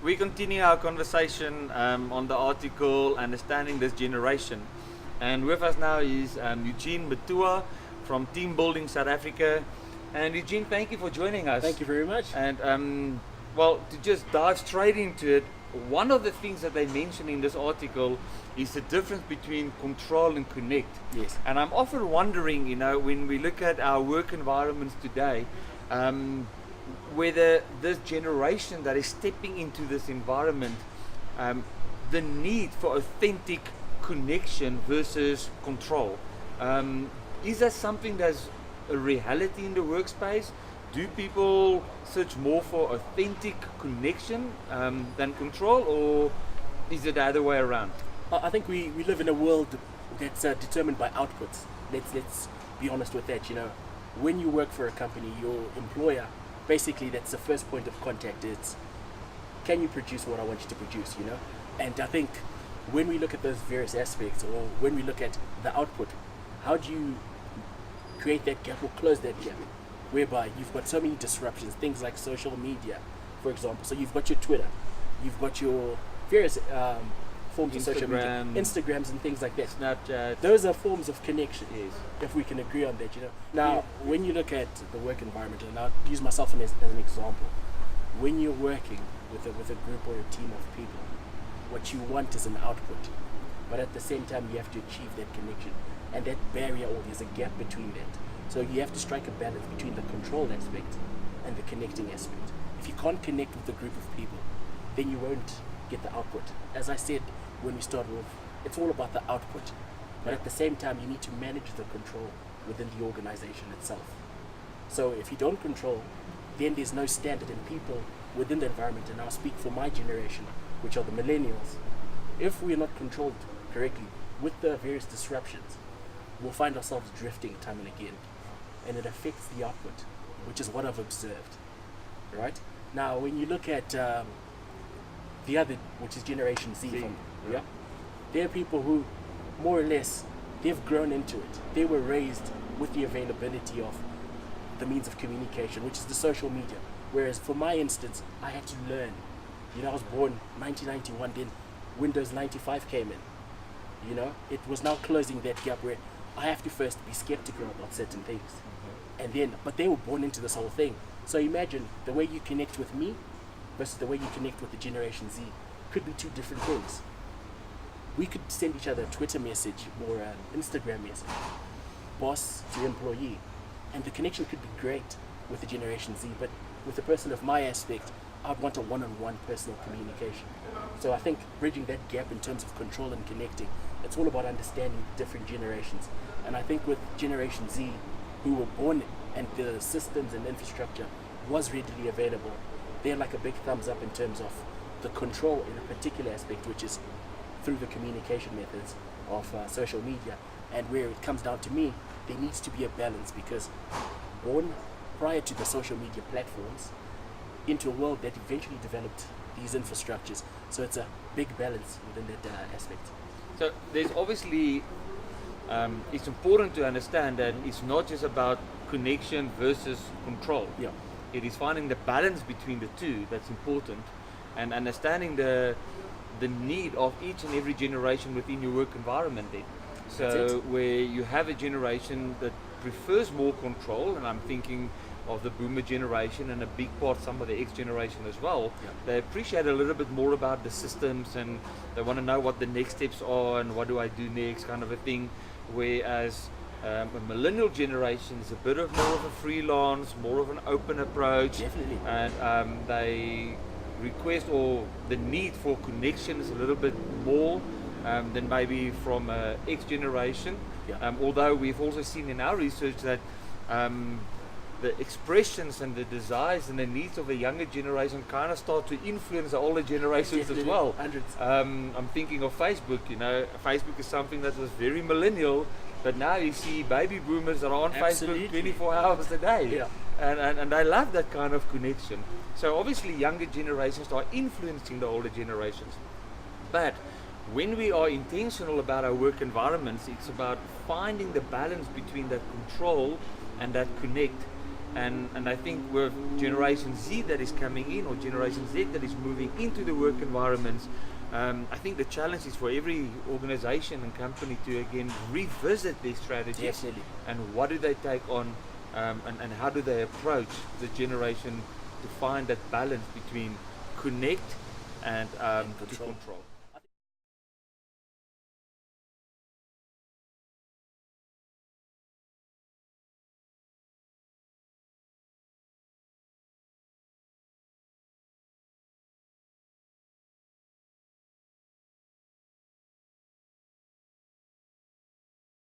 we continue our conversation on the article Understanding This Generation. And with us now is Eugene Matua from Team Building South Africa. And Eugene, thank you for joining us. Thank you very much. And well, to just dive straight into it, one of the things that they mention in this article is the difference between control and connect. Yes. And I'm often wondering, when we look at our work environments today, whether this generation that is stepping into this environment, the need for authentic connection versus control. Is that something that's a reality in the workspace? Do people search more for authentic connection than control, or is it the other way around? I think we live in a world that's determined by outputs. Let's be honest with that. When you work for a company, your employer, basically that's the first point of contact. It's, can you produce what I want you to produce, And I think when we look at those various aspects, or when we look at the output, how do you create that gap or close that gap? Whereby you've got so many disruptions, things like social media, for example. So you've got your Twitter, you've got your various forms of social media, Instagrams and things like that. Snapchat. Those are forms of connection, Yes. if we can agree on that, Now, when you look at the work environment, and I'll use myself as an example, when you're working with a group or a team of people, what you want is an output, but at the same time you have to achieve that connection, and that barrier, or there's a gap between that. So you have to strike a balance between the control aspect and the connecting aspect. If you can't connect with a group of people, then you won't get the output. As I said when we started off, it's all about the output, but at the same time you need to manage the control within the organization itself. So if you don't control, then there's no standard, and people within the environment, and I'll speak for my generation, which are the millennials, if we're not controlled correctly with the various disruptions, we'll find ourselves drifting time and again, and it affects the output, which is what I've observed. Right? Now, when you look at the other, which is Generation Z, there are people who, more or less, they've grown into it. They were raised with the availability of the means of communication, which is the social media. Whereas for my instance, I had to learn. I was born 1991, then Windows 95 came in. It was now closing that gap where I have to first be skeptical about certain things. And then, but they were born into this whole thing. So imagine the way you connect with me versus the way you connect with the Generation Z could be two different things. We could send each other a Twitter message or an Instagram message, boss to employee, and the connection could be great with the Generation Z, but with a person of my aspect, I'd want a one-on-one personal communication. So I think bridging that gap in terms of control and connecting, it's all about understanding different generations. And I think with Generation Z, who were born and the systems and infrastructure was readily available, they're like a big thumbs up in terms of the control in a particular aspect, which is through the communication methods of social media. And where it comes down to me, there needs to be a balance, because born prior to the social media platforms into a world that eventually developed these infrastructures. So it's a big balance within that aspect. So there's obviously, it's important to understand that it's not just about connection versus control. Yeah. It is finding the balance between the two that's important, and understanding the need of each and every generation within your work environment then. So where you have a generation that prefers more control, and I'm thinking of the boomer generation and a big part some of the X generation as well, they appreciate a little bit more about the systems, and they want to know what the next steps are and what do I do next kind of a thing, whereas a millennial generation is a bit of more of a freelance, more of an open approach. Definitely. And they request, or the need for connection is a little bit more than maybe from X generation. Although we've also seen in our research that the expressions and the desires and the needs of the younger generation kind of start to influence the older generations as well. I'm thinking of Facebook. Facebook is something that was very millennial, but now you see baby boomers that are on Facebook 24 hours a day. And they love that kind of connection. So obviously younger generations are influencing the older generations. But when we are intentional about our work environments, it's about finding the balance between that control and that connect. And I think with Generation Z that is coming in, or Generation Z that is moving into the work environments, I think the challenge is for every organization and company to again revisit their strategies. Definitely. And what do they take on, and how do they approach the generation to find that balance between connect and to control. control.